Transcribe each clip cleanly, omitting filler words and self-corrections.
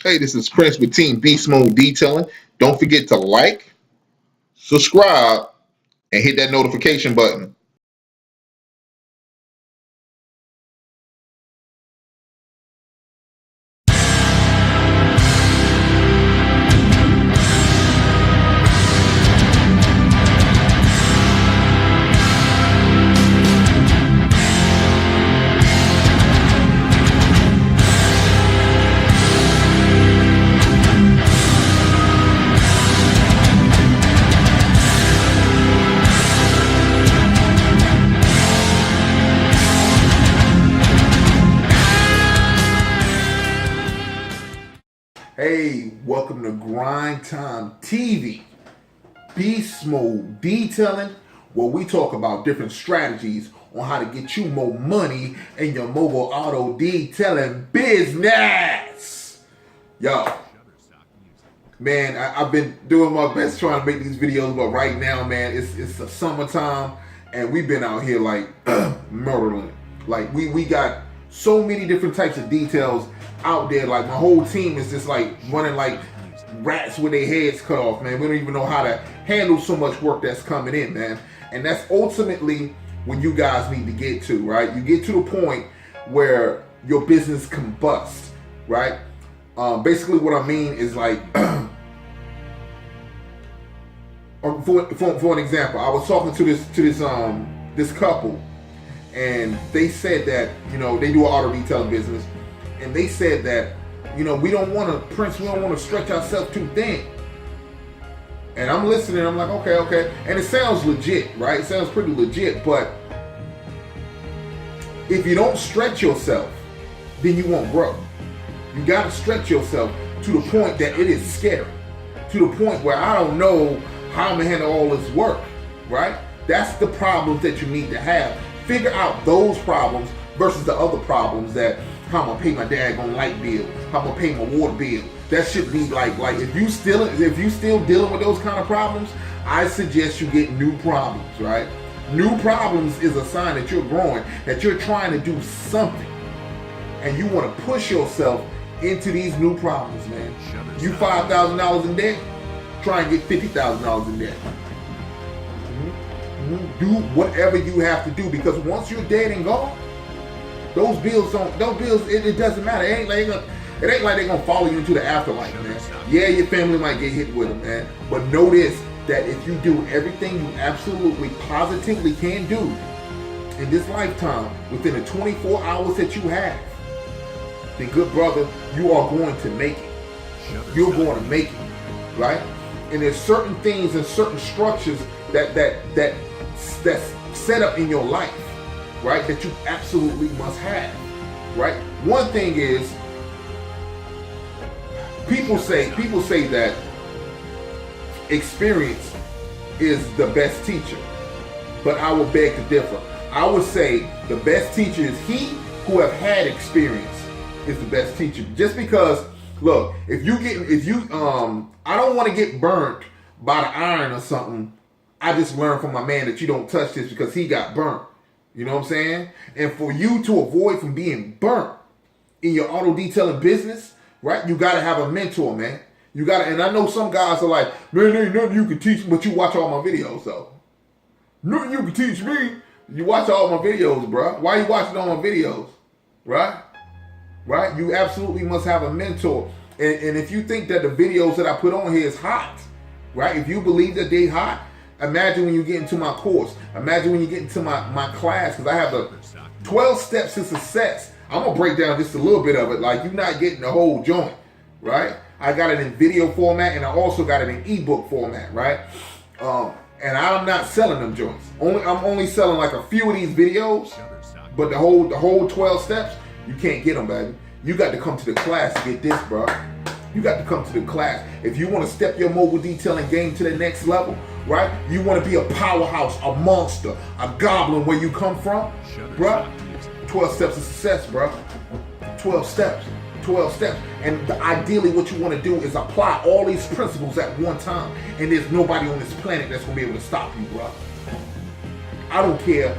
Hey, this is Prince with Team Beast Mode Detailing. Don't forget to like, subscribe, and hit that notification button. Hey, welcome to Grind Time TV, Beast Mode Detailing, where we talk about different strategies on how to get you more money in your mobile auto detailing business. Yo, man, I've been doing my best trying to make these videos, but right now, man, it's the summertime, and we've been out here like murdering. Like we got so many different types of details out there. Like my whole team is just like running like rats with their heads cut off, man. We don't even know how to handle so much work that's coming in, man. And that's ultimately when you guys need to get to, right? You get to the point where your business combusts, right? Basically what I mean is like, for an example, I was talking to this couple, and they said that, you know, they do an auto detailing business, and they said that, you know, we don't want to stretch ourselves too thin. And I'm listening, I'm like, okay. And it sounds legit, right? It sounds pretty legit, but if you don't stretch yourself, then you won't grow. You got to stretch yourself to the point that it is scary. To the point where I don't know how I'm going to handle all this work, right? That's the problems that you need to have. Figure out those problems versus the other problems that, how I'm going to pay my daggone light bill, how I'm going to pay my water bill. That should be like if you still dealing with those kind of problems, I suggest you get new problems, right? New problems is a sign that you're growing, that you're trying to do something. And you want to push yourself into these new problems, man. You $5,000 in debt, try and get $50,000 in debt. Do whatever you have to do, because once you're dead and gone, those bills, it doesn't matter. It ain't like they're gonna follow you into the afterlife, man. Yeah, your family might get hit with them, man. But know this, that if you do everything you absolutely positively can do in this lifetime within the 24 hours that you have, then good brother, you are going to make it. You're going to make it, right? And there's certain things and certain structures that's set up in your life, right, that you absolutely must have, right? One thing is, people say that experience is the best teacher, but I would beg to differ. I would say the best teacher is he who have had experience is the best teacher. Just because, look, I don't want to get burnt by the iron or something. I just learned from my man that you don't touch this because he got burnt. You know what I'm saying? And for you to avoid from being burnt in your auto detailing business, right? You got to have a mentor, man. You got to, and I know some guys are like, man, there ain't nothing you can teach me, but you watch all my videos, though. Nothing you can teach me. You watch all my videos, bro. Why are you watching all my videos? Right? Right? You absolutely must have a mentor. And if you think that the videos that I put on here is hot, right? If you believe that they hot, imagine when you get into my course. Imagine when you get into my class, because I have the 12 steps to success. I'm going to break down just a little bit of it. Like, you're not getting the whole joint, right? I got it in video format, and I also got it in ebook format, right? And I'm not selling them joints. I'm only selling like a few of these videos, but the whole 12 steps, you can't get them, baby. You got to come to the class to get this, bro. You got to come to the class. If you want to step your mobile detailing game to the next level, right? You want to be a powerhouse, a monster, a goblin where you come from, bro. 12 steps of success, bro. 12 steps. 12 steps. And ideally what you want to do is apply all these principles at one time. And there's nobody on this planet that's going to be able to stop you, bro. I don't care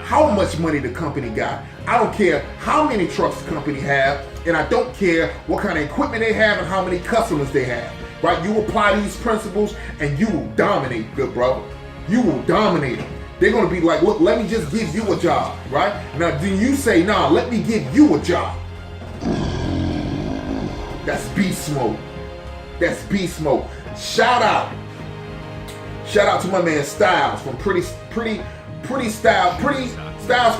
how much money the company got. I don't care how many trucks the company have. and I don't care what kind of equipment they have and how many customers they have, right? You apply these principles and you will dominate, good brother. You will dominate them. They're going to be like, look, let me just give you a job, right? Now, then you say, nah, let me give you a job. That's beast mode. That's beast mode. Shout out to my man Styles from Styles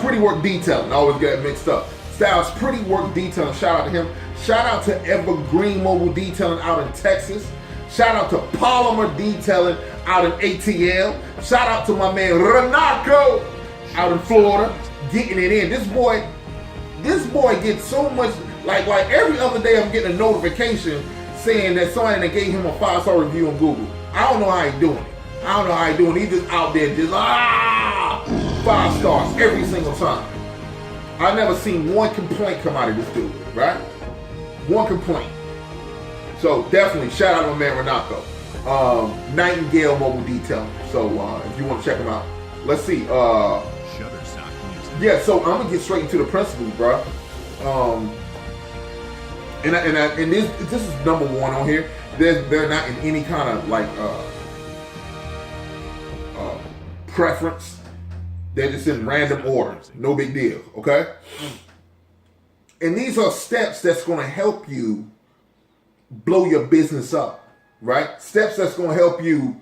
Pretty Work Detailing. I always get it mixed up. Styles Pretty Work Detailing. Shout out to him. Shout out to Evergreen Mobile Detailing out in Texas. Shout out to Polymer Detailing out in ATL. Shout out to my man Renato out in Florida, getting it in. This boy gets so much, like every other day I'm getting a notification saying that somebody that gave him a 5-star review on Google. I don't know how he's doing it. He's just out there just 5 stars every single time. I've never seen one complaint come out of this dude, right? One complaint. So definitely shout out to my man Renato. Nightingale Mobile Detailing. So if you want to check him out, let's see. Yeah, so I'm gonna get straight into the principles, bro. And this is number one on here. They're not in any kind of like preference. They're just in random order. No big deal, okay? And these are steps that's gonna help you blow your business up, right? Steps that's gonna help you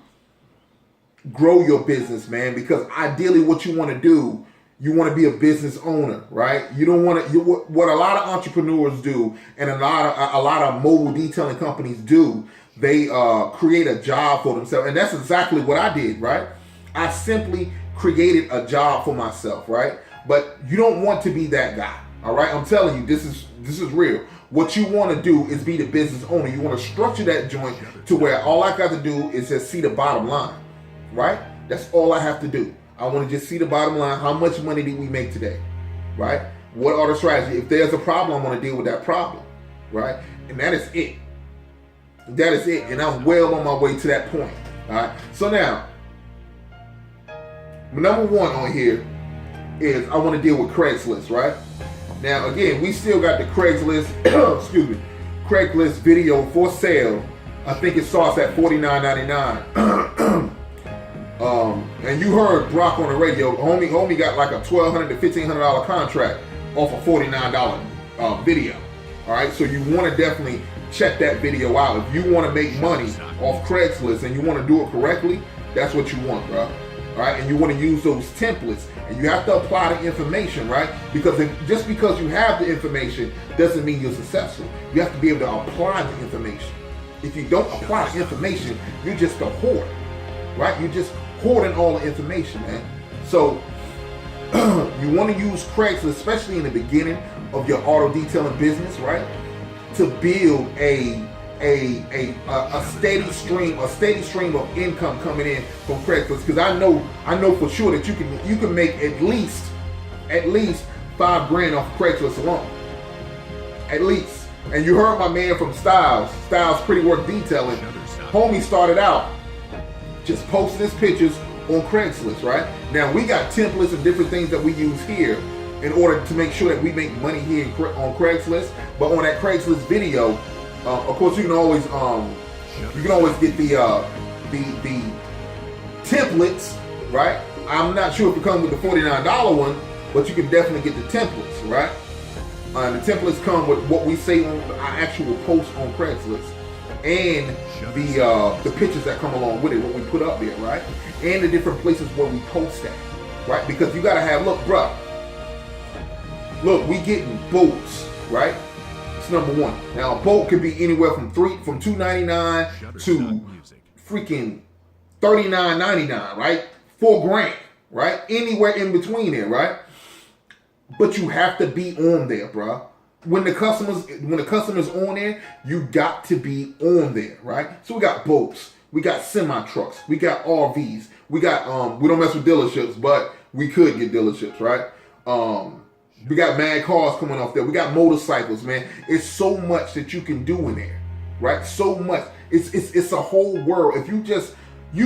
grow your business, man, because ideally what you want to do, you want to be a business owner, right? You don't want to, what a lot of entrepreneurs do and a lot of mobile detailing companies do, they create a job for themselves. And that's exactly what I did, right? I simply created a job for myself, right? But you don't want to be that guy, all right? I'm telling you, this is real. What you want to do is be the business owner. You want to structure that joint to where all I got to do is just see the bottom line, right? That's all I have to do. I want to just see the bottom line. How much money did we make today, right? What are the strategies? If there's a problem, I want to deal with that problem, right? And that is it. That is it. And I'm well on my way to that point, all right? So now, number one on here is I want to deal with Craigslist, right? Now, again, we still got the Craigslist, Craigslist video for sale. I think it starts at $49.99. And you heard Brock on the radio. Homie got like a $1,200 to $1,500 contract off a $49 video. All right, so you want to definitely check that video out. If you want to make money off Craigslist and you want to do it correctly, that's what you want, bro. All right, and you want to use those templates, and you have to apply the information, right? Because just because you have the information doesn't mean you're successful. You have to be able to apply the information. If you don't apply the information, you're just a hoard, right? You're just hoarding all the information, man. So you want to use Craigslist, especially in the beginning of your auto detailing business, right? To build a steady stream of income coming in from Craigslist, because I know for sure that you can make at least $5,000 off Craigslist alone, at least. And you heard my man from Styles Pretty Work Detailing. Homie started out just posting his pictures on Craigslist, right? Now we got templates and different things that we use here in order to make sure that we make money here on Craigslist. But on that Craigslist video, of course, you can always get the templates, right? I'm not sure if it comes with the $49 one, but you can definitely get the templates, right? The templates come with what we say on our actual post on Craigslist, and the pictures that come along with it, what we put up there, right? And the different places where we post that, right? Because you gotta have, look, we getting boats, right? It's number one. Now a boat could be anywhere from $2.99 to freaking $39.99, right? $4,000, right? Anywhere in between there, right? But you have to be on there, bro. When the customer's on there, you got to be on there, right? So we got boats, we got semi trucks, we got RVs, we got we don't mess with dealerships, but we could get dealerships, right? We got mad cars coming off there. We got motorcycles, man. It's so much that you can do in there, right? So much. It's a whole world. If you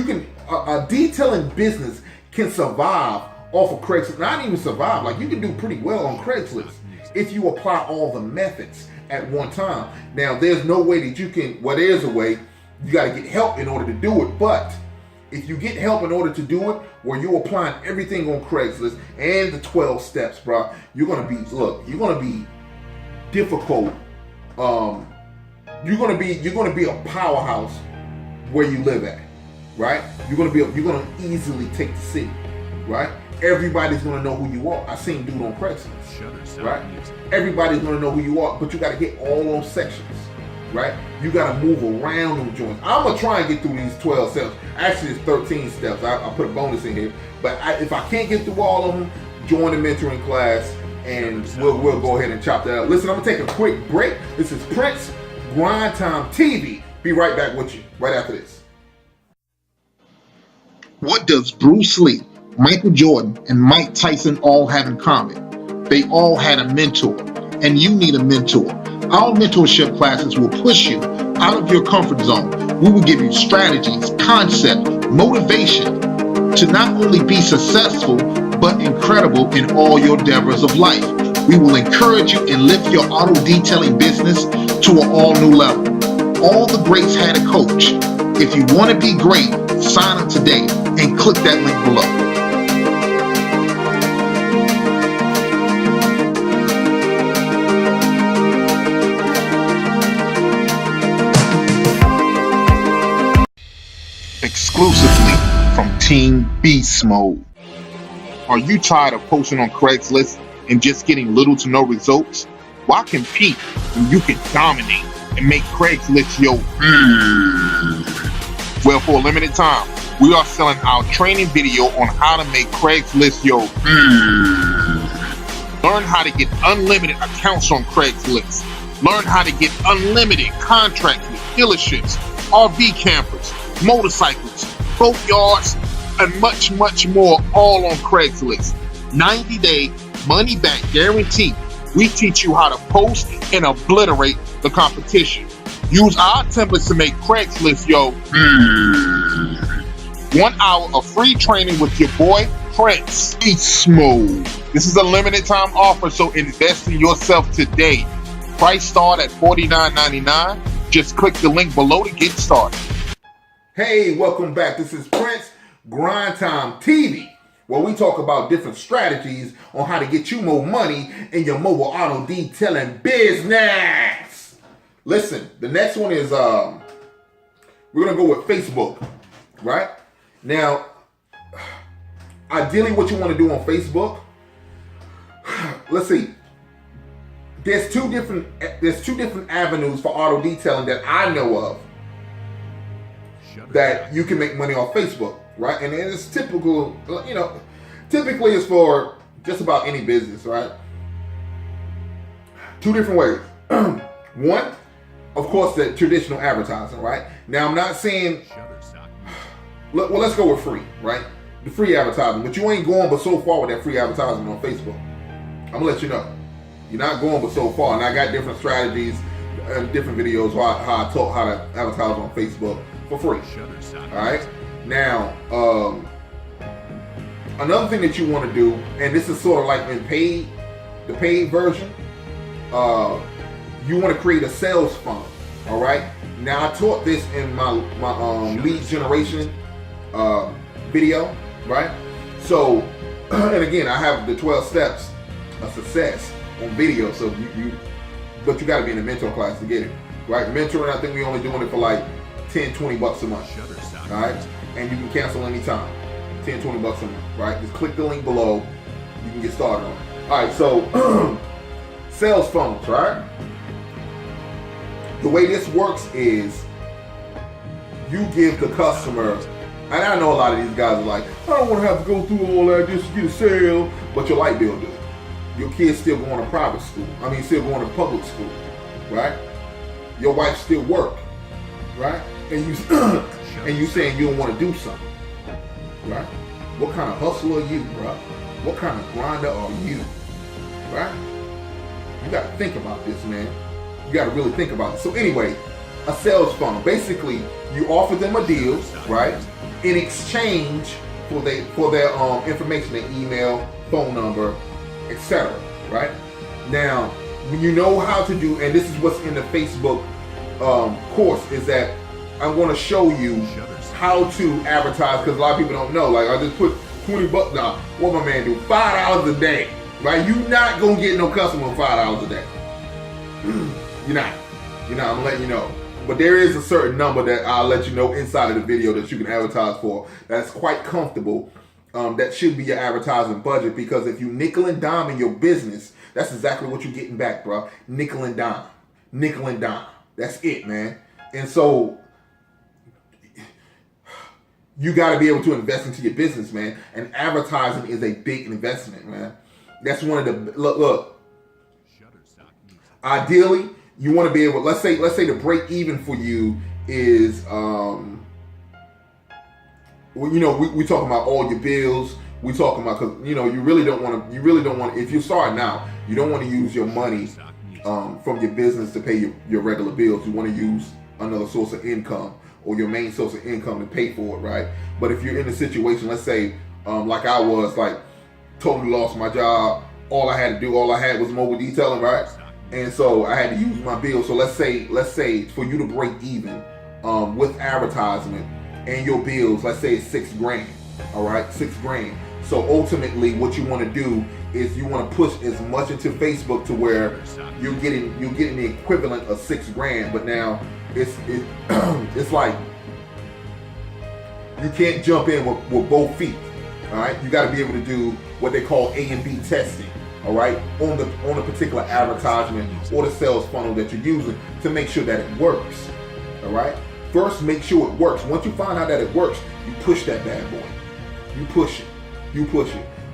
can a detailing business can survive off of Craigslist. Not even survive. Like, you can do pretty well on Craigslist if you apply all the methods at one time. Now, there's no way that you can, well, there's a way. You got to get help in order to do it. But if you get help in order to do it, where you're applying everything on Craigslist and the 12 steps, bro, you're going to be difficult. You're going to be a powerhouse where you live at, right? You're going to easily take the city, right? Everybody's going to know who you are. I seen dude on Craigslist, right? Everybody's going to know who you are, but you got to hit all those sections, right? You got to move around them joints. I'm going to try and get through these 12 steps. Actually, it's 13 steps. I put a bonus in here. But if I can't get through all of them, join the mentoring class, and we'll go ahead and chop that up. Listen, I'm going to take a quick break. This is Prince, Grind Time TV. Be right back with you right after this. What does Bruce Lee, Michael Jordan, and Mike Tyson all have in common? They all had a mentor, and you need a mentor. Our mentorship classes will push you out of your comfort zone. We will give you strategies, concept, motivation to not only be successful, but incredible in all your endeavors of life. We will encourage you and lift your auto detailing business to an all new level. All the greats had a coach. If you want to be great, sign up today and click that link below. Exclusively from Team Beast Mode. Are you tired of posting on Craigslist and just getting little to no results? Why compete when you can dominate and make Craigslist your Well, for a limited time, we are selling our training video on how to make Craigslist your Learn how to get unlimited accounts on Craigslist. Learn how to get unlimited contracts with dealerships, RV campers, motorcycles, boatyards, and much, much more, all on Craigslist. 90-day money-back guarantee. We teach you how to post and obliterate the competition. Use our templates to make Craigslist your 1 hour of free training with your boy Prince. Beast Mode. This is a limited time offer, so invest in yourself today. Price start at $49.99. Just click the link below to get started. Hey, welcome back. This is Prince, Grind Time TV, where we talk about different strategies on how to get you more money in your mobile auto detailing business. Listen, the next one is we're gonna go with Facebook, right? Now, ideally, what you want to do on Facebook, let's see. There's two different avenues for auto detailing that I know of that you can make money off Facebook, right? And it's typical, typically it's for just about any business, right? Two different ways. One, of course, the traditional advertising, right? Now, I'm not saying, well, let's go with free, right? The free advertising, but you ain't going but so far with that free advertising on Facebook. I'm gonna let you know. You're not going but so far, and I got different strategies and different videos how I taught how to advertise on Facebook for free. All right. Now, another thing that you want to do, and this is sort of like in the paid version, you want to create a sales funnel. All right. Now, I taught this in my lead generation video, right? So, and again, I have the 12 steps of success on video. So but you got to be in a mentor class to get it, right? Mentoring, I think we only doing it for like $10-20 a month, all right? And you can cancel anytime, $10-20 a month, right? Just click the link below, you can get started on it. All right, so sales funnels, right? The way this works is you give the customer, and I know a lot of these guys are like, I don't want to have to go through all that just to get a sale, but your light bill does. Your kids still going to private school. Still going to public school, right? Your wife still work, right? And you saying you don't want to do something, right? What kind of hustler are you, bro? What kind of grinder are you, right? You got to think about this, man. You got to really think about it. So anyway, a sales funnel. Basically, you offer them a deal, right? In exchange for their information, their email, phone number, etc. Right? Now, when you know how to do, and this is what's in the Facebook course, is that I'm going to show you how to advertise, because a lot of people don't know. Like, I just put $20 now. What my man do? $5 a day, right? You're not gonna get no customer $5 a day. You're not. I'm letting you know. But there is a certain number that I'll let you know inside of the video that you can advertise for. That's quite comfortable. That should be your advertising budget, because if you nickel and dime in your business, that's exactly what you're getting back, bro. Nickel and dime. Nickel and dime. That's it, man. And so you got to be able to invest into your business, man. And advertising is a big investment, man. That's one of the look. Ideally, you want to be able. Let's say the break even for you is, we talking about all your bills. We talking about, because you really don't want to. If you're starting out, you don't want to use your money from your business to pay your regular bills. You want to use another source of income, or your main source of income to pay for it, right? But if you're in a situation, let's say, like I was, like, totally lost my job, all I had was mobile detailing, right? And so I had to use my bills. So let's say for you to break even with advertisement and your bills, let's say it's $6,000, all right, $6,000. So ultimately, what you want to do is you want to push as much into Facebook to where you're getting the equivalent of $6,000. But now it's like you can't jump in with both feet. All right, you got to be able to do what they call A and B testing. All right, on the particular advertisement or the sales funnel that you're using to make sure that it works. All right, first make sure it works. Once you find out that it works, you push that bad boy. You push it.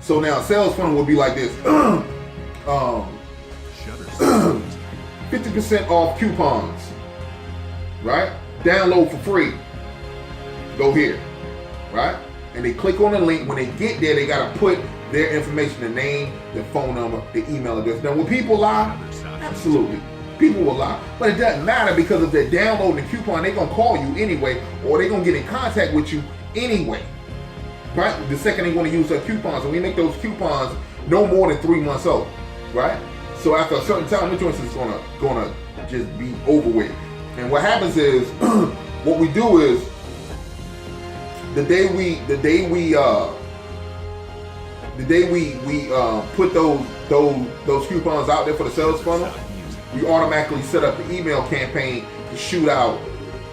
So now sales funnel will be like this. 50% off coupons. Right? Download for free. Go here. Right? And they click on the link. When they get there, they got to put their information, the name, the phone number, the email address. Now, will people lie? Absolutely. People will lie. But it doesn't matter, because if they're downloading the coupon, they're going to call you anyway, or they're going to get in contact with you anyway. Right? The second they want to use their coupons. And we make those coupons no more than 3 months old. Right? So after a certain time, the joint is gonna just be over with. And what happens is, what we do is, the day we put those coupons out there for the sales funnel, we automatically set up the email campaign to shoot out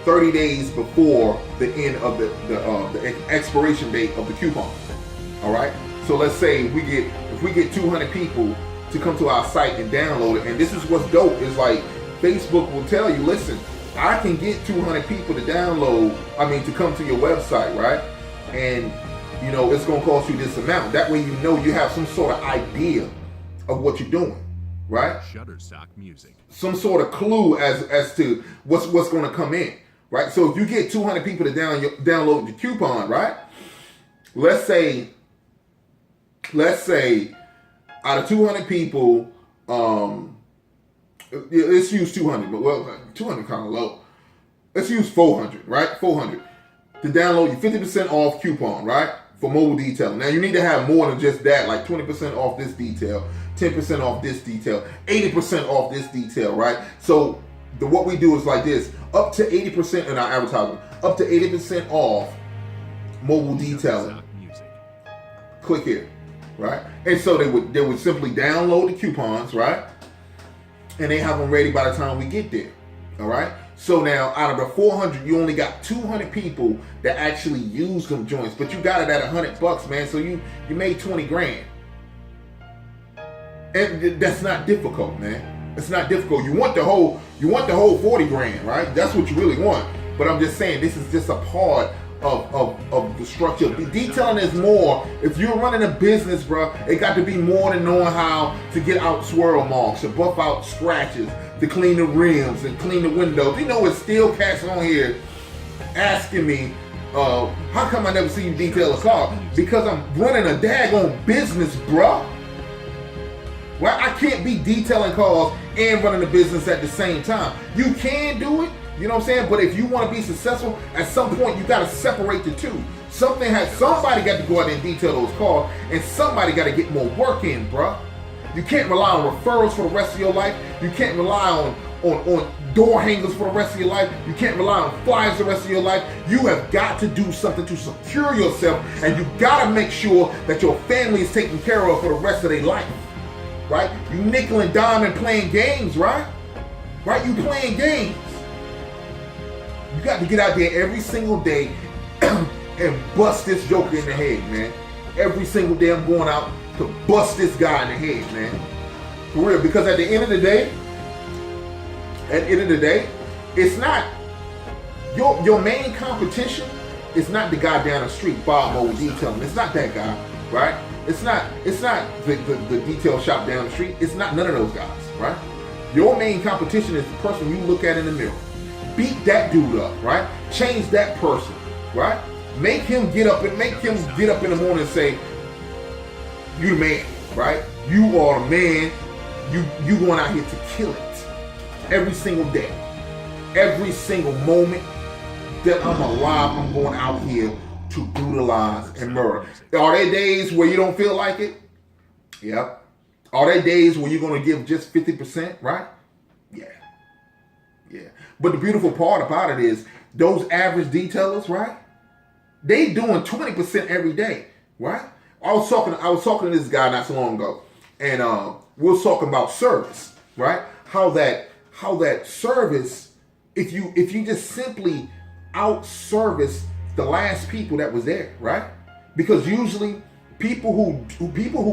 30 days before the end of the expiration date of the coupon. All right. So let's say if we get 200 people to come to our site and download it, and this is what's dope, is like Facebook will tell you, listen, I can get 200 people to to come to your website, right? And it's gonna cost you this amount. That way you have some sort of idea of what you're doing, right? Shutterstock Music. Some sort of clue as to what's gonna come in, right? So if you get 200 people to download the coupon, right? Let's say out of 200 people, let's use 200, but 200 kind of low. Let's use 400, right? 400 to download your 50% off coupon, right? For mobile detailing. Now you need to have more than just that, like 20% off this detail, 10% off this detail, 80% off this detail, right? So what we do is like this: up to 80% in our advertising, up to 80% off mobile detailing. Click here, right? And so they would simply download the coupons, right? And they have them ready by the time we get there. All right. So now out of the 400, you only got 200 people that actually use them joints, but you got it at $100, man. So you made 20 grand. And that's not difficult, man. It's not difficult. You want the whole 40 grand, right? That's what you really want. But I'm just saying, this is just a part of the structure. Detailing is more. If you're running a business, bro, it got to be more than knowing how to get out swirl marks, to buff out scratches, to clean the rims and clean the windows. It's still cats on here asking me, how come I never see you detail a car? Because I'm running a daggone business, bro. Well, I can't be detailing cars and running a business at the same time. You can do it. You know what I'm saying? But if you want to be successful, at some point you got to separate the two. Somebody got to go out there and detail those cars, and somebody got to get more work in, bruh. You can't rely on referrals for the rest of your life. You can't rely on door hangers for the rest of your life. You can't rely on flyers the rest of your life. You have got to do something to secure yourself, and you got to make sure that your family is taken care of for the rest of their life, right? You nickel and dime playing games, right? Right? You playing games. You got to get out there every single day and bust this joker in the head, man. Every single day I'm going out to bust this guy in the head, man. For real, because at the end of the day, it's not your main competition is not the guy down the street, Bob Mode Detailing. It's not that guy, right? It's not the detail shop down the street. It's not none of those guys, right? Your main competition is the person you look at in the mirror. Beat that dude up, right? Change that person, right? Make him get up in the morning and say, "You the man, right? You are the man. You going out here to kill it every single day, every single moment that I'm alive. I'm going out here to brutalize and murder." Are there days where you don't feel like it? Yep. Are there days where you're going to give just 50%, right? Yeah. But the beautiful part about it is those average detailers, right? They doing 20% every day, right? I was talking to this guy not so long ago, and we were talking about service, right? How that service, if you just simply out-service the last people that was there, right? Because usually people who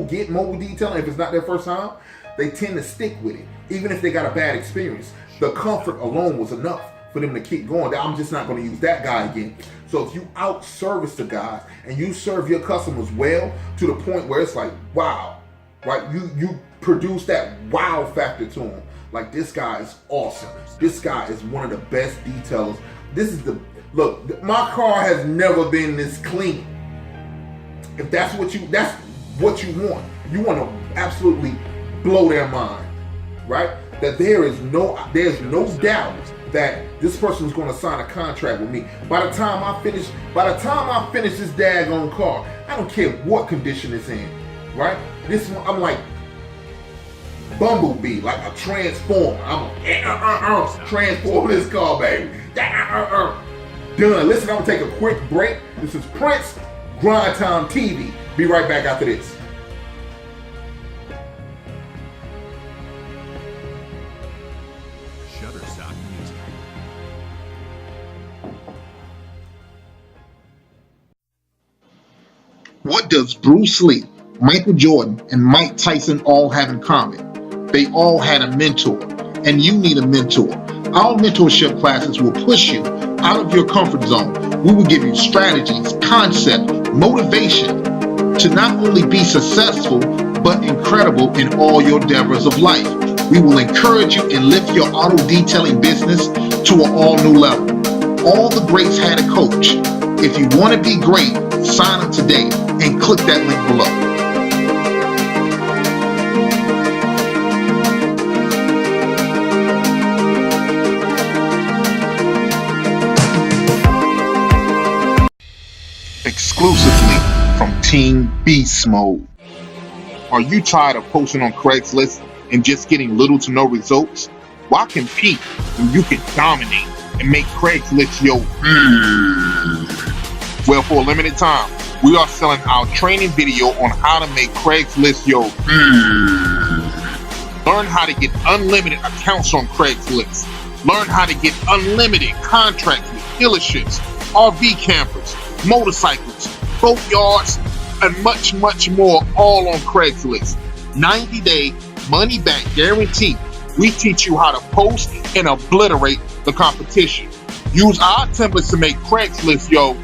get mobile detailing, if it's not their first time, they tend to stick with it, even if they got a bad experience. The comfort alone was enough for them to keep going. I'm just not going to use that guy again. So if you out-service the guys and you serve your customers well to the point where it's like, wow, right? You produce that wow factor to them. Like, this guy is awesome. This guy is one of the best detailers. Look, my car has never been this clean. If that's what you want. You want to absolutely blow their mind, right? That there's no doubt that this person is going to sign a contract with me. By the time I finish this daggone car, I don't care what condition it's in, right? This one, I'm like Bumblebee, like a transformer. I'm gonna transform this car, baby. Done. Listen, I'm gonna take a quick break. This is Prince, Grind Time TV. Be right back after this. What does Bruce Lee, Michael Jordan, and Mike Tyson all have in common? They all had a mentor, and you need a mentor. Our mentorship classes will push you out of your comfort zone. We will give you strategies, concept, motivation to not only be successful, but incredible in all your endeavors of life. We will encourage you and lift your auto detailing business to an all new level. All the greats had a coach. If you want to be great, sign up today and click that link below. Exclusively from Team Beast Mode. Are you tired of posting on Craigslist and just getting little to no results? Why compete when you can dominate and make Craigslist your Well, for a limited time, we are selling our training video on how to make Craigslist your Learn how to get unlimited accounts on Craigslist. Learn how to get unlimited contracts with dealerships, RV campers, motorcycles, boat yards, and much, much more, all on Craigslist. 90-day money-back guarantee. We teach you how to post and obliterate the competition. Use our templates to make Craigslist your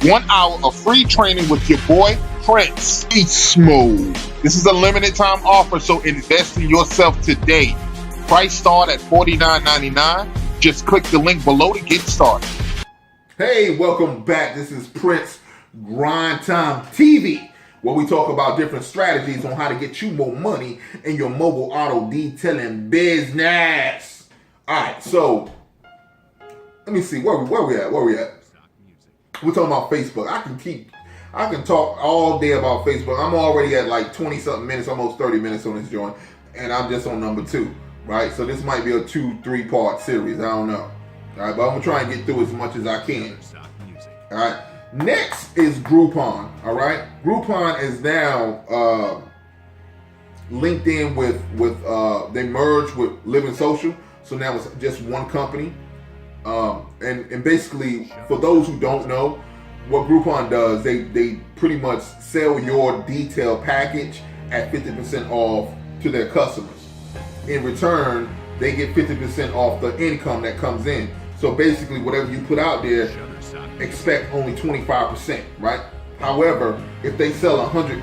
1 hour of free training with your boy Prince. Beast Mode. This is a limited time offer, so invest in yourself today. Price start at $49.99. Just click the link below to get started. Hey, welcome back. This is Prince, Grind Time TV, where we talk about different strategies on how to get you more money in your mobile auto detailing business. All right, so let me see where we at. We're talking about Facebook. I can talk all day about Facebook. I'm already at like 20 something minutes, almost 30 minutes on this joint, and I'm just on number 2, right? So this might be a 2-3 part series. I don't know. All right, but I'm gonna try and get through as much as I can. All right. Next is Groupon. All right. Groupon is now linked in with they merged with Living Social, so now it's just one company. And basically, for those who don't know, what Groupon does, they pretty much sell your detail package at 50% off to their customers. In return, they get 50% off the income that comes in. So basically, whatever you put out there, expect only 25%, right? However, if they sell 100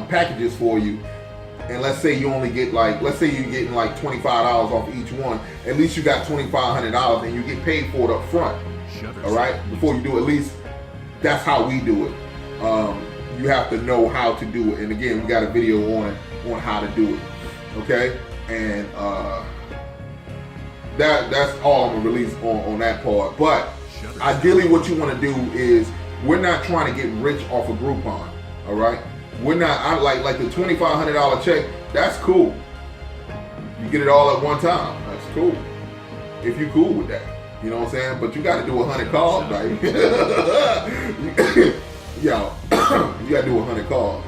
packages for you, and let's say you only get let's say you're getting like $25 off each one, at least you got $2,500 and you get paid for it up front. All right, before you do, at least that's how we do it. You have to know how to do it, and again, we got a video on how to do it. Okay, and that's all I'm gonna release on that part. But ideally, what you want to do is, we're not trying to get rich off of Groupon. All right, we're not. I like the $2,500 check. That's cool. You get it all at one time. That's cool. If you cool with that, you know what I'm saying. But you got to do 100 calls, right? Yo, you got to do 100 calls,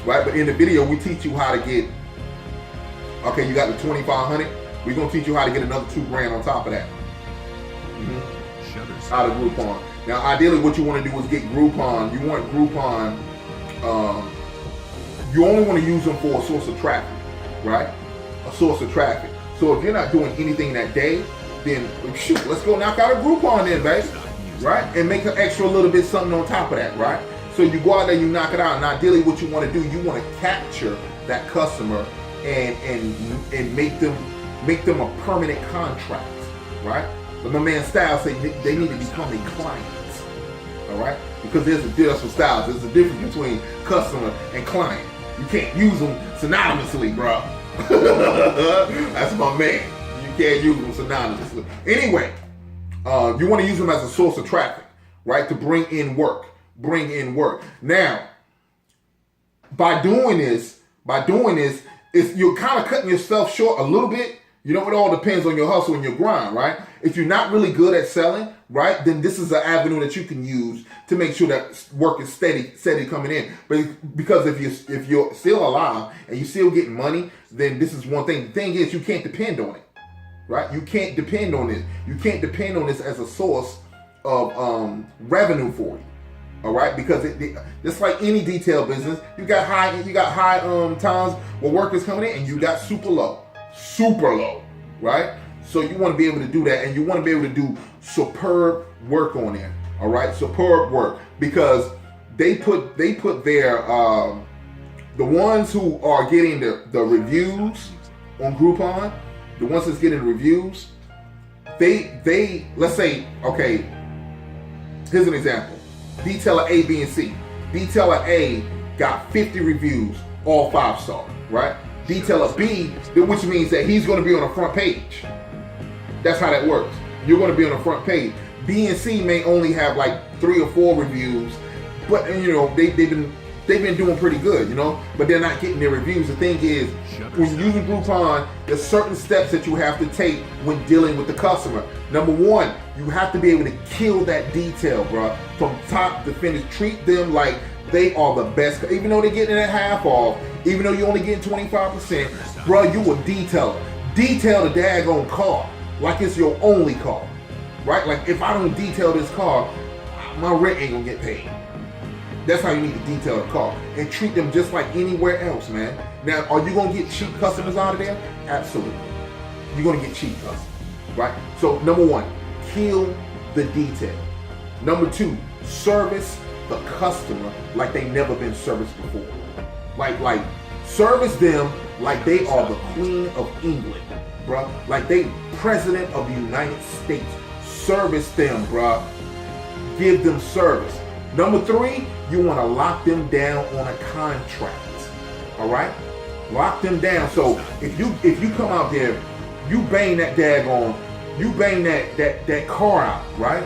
right? But in the video, we teach you how to get. Okay, you got the 2,500. We're gonna teach you how to get another $2,000 on top of that. Out of Groupon. Now, ideally, what you want to do is get Groupon. You want Groupon. You only want to use them for a source of traffic, right? A source of traffic. So if you're not doing anything that day, then shoot, let's go knock out a Groupon then, baby, right? And make an extra little bit something on top of that, right? So you go out there, you knock it out, and ideally, what you want to do, you want to capture that customer and make them a permanent contract, right? But my man Styles say they need to become a client, all right? Because that's what Styles. There's a difference between customer and client. You can't use them synonymously, bro. That's my man. You can't use them synonymously. Anyway, you want to use them as a source of traffic, right? To bring in work. Now, by doing this, you're kind of cutting yourself short a little bit. You know, it all depends on your hustle and your grind, right? If you're not really good at selling, right, then this is an avenue that you can use to make sure that work is steady coming in. But because if you're still alive and you're still getting money, then this is one thing. The thing is, you can't depend on it, right? You can't depend on this. You can't depend on this as a source of revenue for you. All right, because it's like any detail business. You got high times where work is coming in, and you got super low, right? So you want to be able to do that, and you want to be able to do superb work on there. All right, superb work, because they put their the ones who are getting the reviews on Groupon, the ones that's getting reviews, they let's say, okay, here's an example. Detailer A, B, and C. Detailer A got 50 reviews, all 5-star, right? Detailer B, which means that he's going to be on the front page. That's how that works. You're going to be on the front page. B and C may only have like 3 or 4 reviews, but you know they've been doing pretty good, you know, but they're not getting their reviews. The thing is, when you're using Groupon, there's certain steps that you have to take when dealing with the customer. Number one, you have to be able to kill that detail, bro, from top to finish. Treat them like they are the best, even though they're getting it at half off, even though you're only getting 25%, bro. You a detailer. Detail the daggone car like it's your only car, right? Like if I don't detail this car, my rent ain't gonna get paid. That's how you need to detail the car and treat them just like anywhere else, man. Now, are you gonna get cheap customers out of there? Absolutely. You're gonna get cheap customers, right? So number one, kill the detail. Number two, service the customer like they never been serviced before. Like service them like they are the Queen of England, bruh. Like they President of the United States. Service them, bruh. Give them service. Number three, you want to lock them down on a contract. All right? Lock them down. So if you come out there, you bang that that car out, right?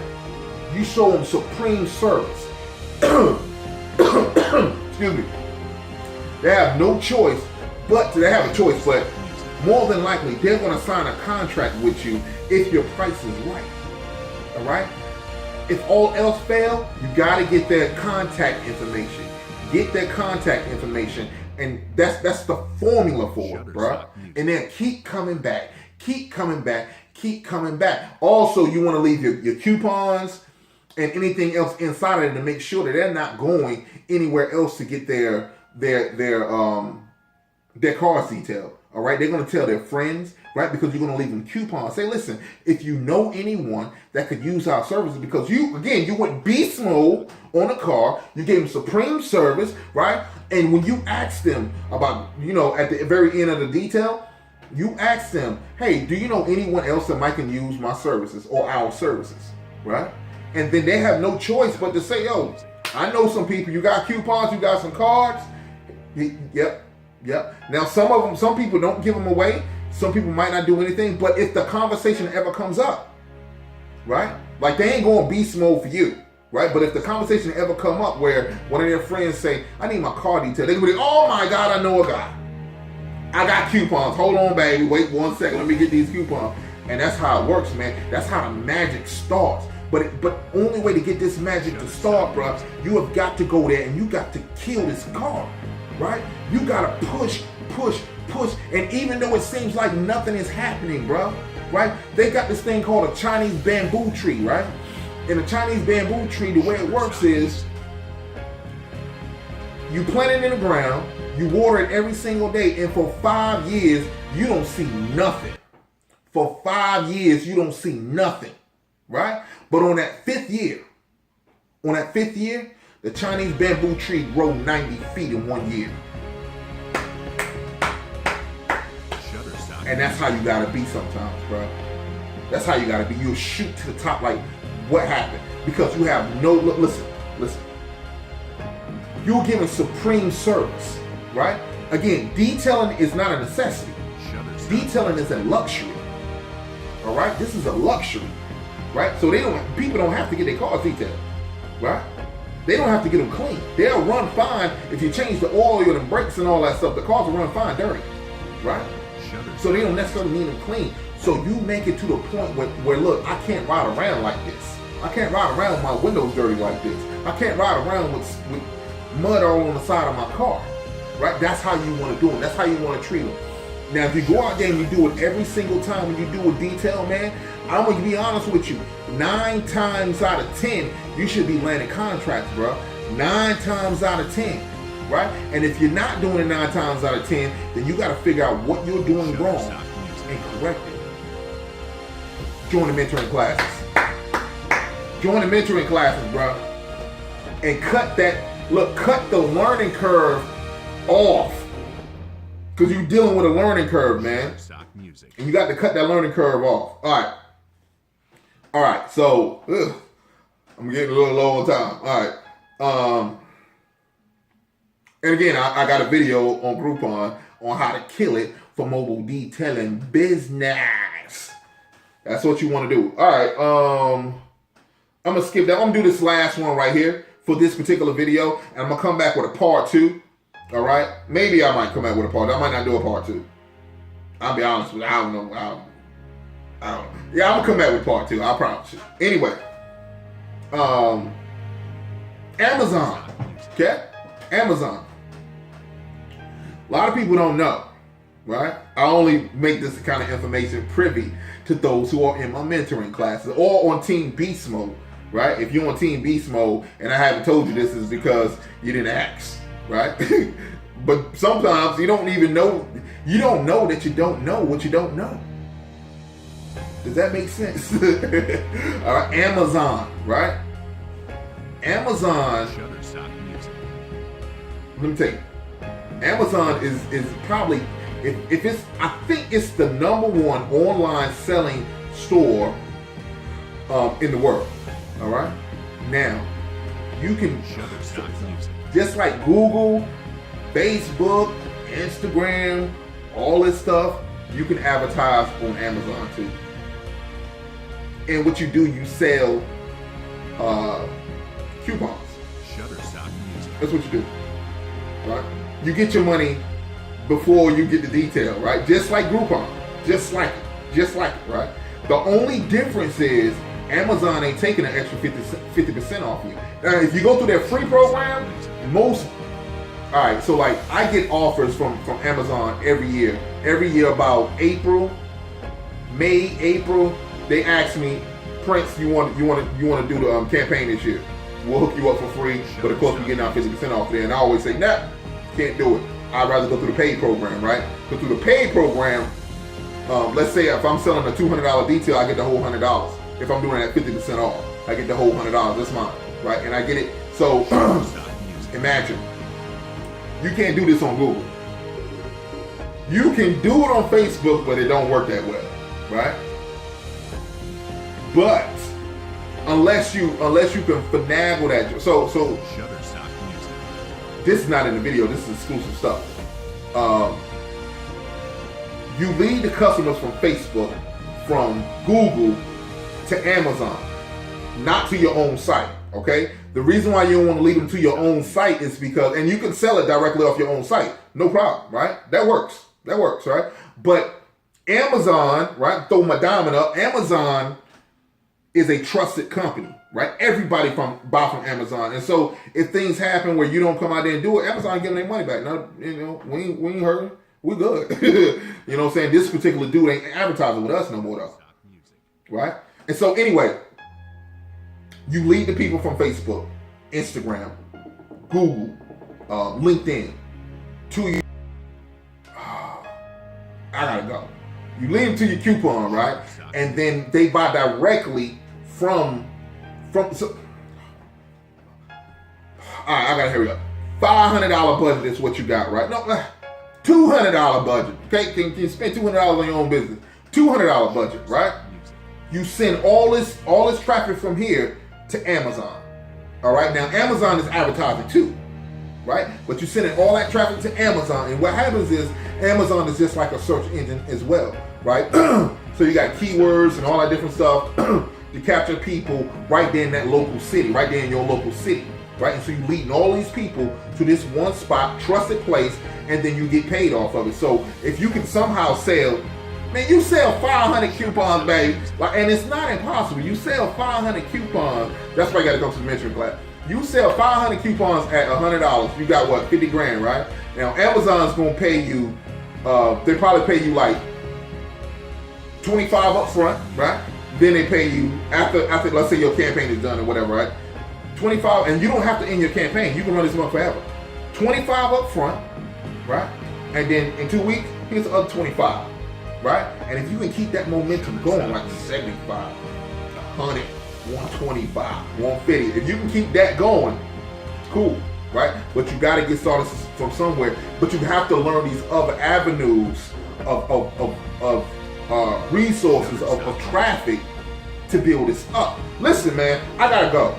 You show them supreme service. excuse me, they have no choice, but they have a choice, but more than likely they're going to sign a contract with you if your price is right. All right? If all else fail, you got to get their contact information. Get their contact information, and that's the formula for it, bro. And then keep coming back, keep coming back, keep coming back. Also, you want to leave your coupons and anything else inside of it to make sure that they're not going anywhere else to get their cars detailed. All right, they're going to tell their friends, right? Because you're going to leave them coupons. Say, listen, if you know anyone that could use our services, because you went beast mode on the car, you gave them supreme service, right? And when you ask them about, at the very end of the detail, you ask them, hey, do you know anyone else that might can use my services or our services, right? And then they have no choice but to say, yo, I know some people, you got coupons, you got some cards. Yep. Now, some people don't give them away. Some people might not do anything. But if the conversation ever comes up, right? Like they ain't going beast mode for you, right? But if the conversation ever come up where one of their friends say, I need my car detail, they can be like, oh my God, I know a guy. I got coupons. Hold on, baby. Wait 1 second. Let me get these coupons. And that's how it works, man. That's how the magic starts. But only way to get this magic to start, bro, you have got to go there and you got to kill this car. Right? You gotta push. And even though it seems like nothing is happening, bro, right? They got this thing called a Chinese bamboo tree, right? And a Chinese bamboo tree, the way it works is you plant it in the ground, you water it every single day, and for 5 years, you don't see nothing. For 5 years, you don't see nothing, right? But on that fifth year, the Chinese bamboo tree grow 90 feet in 1 year. And that's how you gotta be sometimes, bro. That's how you gotta be. You'll shoot to the top like, what happened? Because you have no, listen. You're giving supreme service, right? Again, detailing is not a necessity. Detailing is a luxury. All right? This is a luxury, right? So people don't have to get their cars detailed, right? They don't have to get them clean. They'll run fine if you change the oil and the brakes and all that stuff. The cars will run fine dirty, right? So they don't necessarily need them clean. So you make it to the point where look, I can't ride around like this. I can't ride around with my windows dirty like this. I can't ride around with mud all on the side of my car, right? That's how you want to do them. That's how you want to treat them. Now, if you go out there and you do it every single time when you do a detail, man, I'm going to be honest with you. 9 times out of 10, you should be landing contracts, bro. 9 times out of 10, right? And if you're not doing it 9 times out of 10, then you got to figure out what you're doing wrong and correct it. Join the mentoring classes. Join the mentoring classes, bro. And cut the learning curve off. Because you're dealing with a learning curve, man. And you got to cut that learning curve off. All right. So, I'm getting a little low on time. All right. And again, I got a video on Groupon on how to kill it for mobile detailing business. That's what you want to do. All right. I'm going to skip that. I'm going to do this last one right here for this particular video. And I'm going to come back with a part 2. All right? Maybe I might come back with a part 2. I might not do a part 2. I'll be honest with you. I don't know. Yeah, I'm going to come back with part 2. I promise you. Anyway. Amazon. Okay? Amazon. A lot of people don't know. Right? I only make this kind of information privy to those who are in my mentoring classes or on Team Beast Mode. Right? If you're on Team Beast Mode and I haven't told you this, is because you didn't ask. Right? But sometimes you don't even know. You don't know that you don't know what you don't know. Does that make sense? All right, Amazon, right? Amazon. Let me tell you, Amazon is probably if it's I think it's the #1 online selling store in the world. All right. Now you can just like Google, Facebook, Instagram, all this stuff, you can advertise on Amazon too. And what you do, you sell coupons. Shutterstock Music. That's what you do, right? You get your money before you get the detail, right? Just like Groupon, just like it, right? The only difference is Amazon ain't taking an extra 50% off you. Now, if you go through their free program, all right, so like I get offers from Amazon every year about April, they ask me, Prince, you want to do the campaign this year? We'll hook you up for free, but of course we're getting out 50% off there. And I always say, nah, can't do it. I'd rather go through the paid program, right? Go through the paid program. Let's say if I'm selling a $200 detail, I get the whole $100. If I'm doing it at 50% off, I get the whole $100. That's mine, right? And I get it. So imagine, you can't do this on Google. You can do it on Facebook, but it don't work that well, right? But unless you can finagle that, so Shutterstock Music. this is not in the video. This is exclusive stuff. You lead the customers from Facebook, from Google to Amazon, not to your own site. Okay. The reason why you don't want to lead them to your own site is because, and you can sell it directly off your own site, no problem, right? That works, right? But Amazon, right? Throw my diamond up. Amazon is a trusted company, right? Everybody buy from Amazon, and so if things happen where you don't come out there and do it, Amazon giving their money back. Now, we ain't hurting. We good. You know what I'm saying? This particular dude ain't advertising with us no more though, right? And so anyway, you lead the people from Facebook, Instagram, Google, LinkedIn to you. I gotta go. You lead them to your coupon, right? And then they buy directly from. So, all right, I gotta hurry up. $500 budget is what you got, right? No, $200 budget. Okay, can you spend $200 on your own business? $200 budget, right? You send all this traffic from here to Amazon. All right, now Amazon is advertising too, right? But you're sending all that traffic to Amazon, and what happens is Amazon is just like a search engine as well, right? So you got keywords and all that different stuff to capture people right there in that local city, right there in your local city, right? And so you're leading all these people to this one spot, trusted place, and then you get paid off of it. So if you can somehow sell, man, you sell 500 coupons, baby, and it's not impossible. You sell 500 coupons. That's why you got to come to the mentoring class. You sell 500 coupons at $100. You got what, 50 grand, right? Now Amazon's gonna pay you. They probably pay you like 25 up front, right? Then they pay you after let's say your campaign is done or whatever, right? 25, and you don't have to end your campaign. You can run this month forever. 25 up front, right? And then in 2 weeks, here's the other 25. Right? And if you can keep that momentum going, like 75, 100, 125, 150, if you can keep that going, cool, right? But you got to get started from somewhere. But you have to learn these other avenues of resources, of traffic to build this up. Listen, man, I got to go,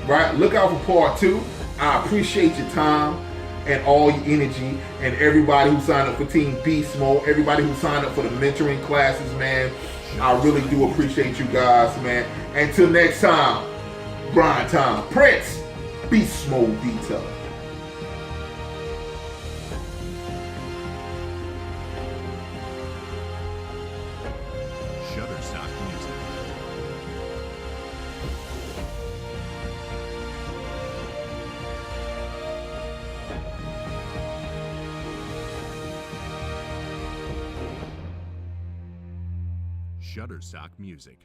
right? Look out for part 2. I appreciate your time and all your energy, and everybody who signed up for Team Beast Mode, everybody who signed up for the mentoring classes, man. I really do appreciate you guys, man. Until next time, grind time. Prince, Beast Mode Detail. Shutterstock Music. Shutterstock Music.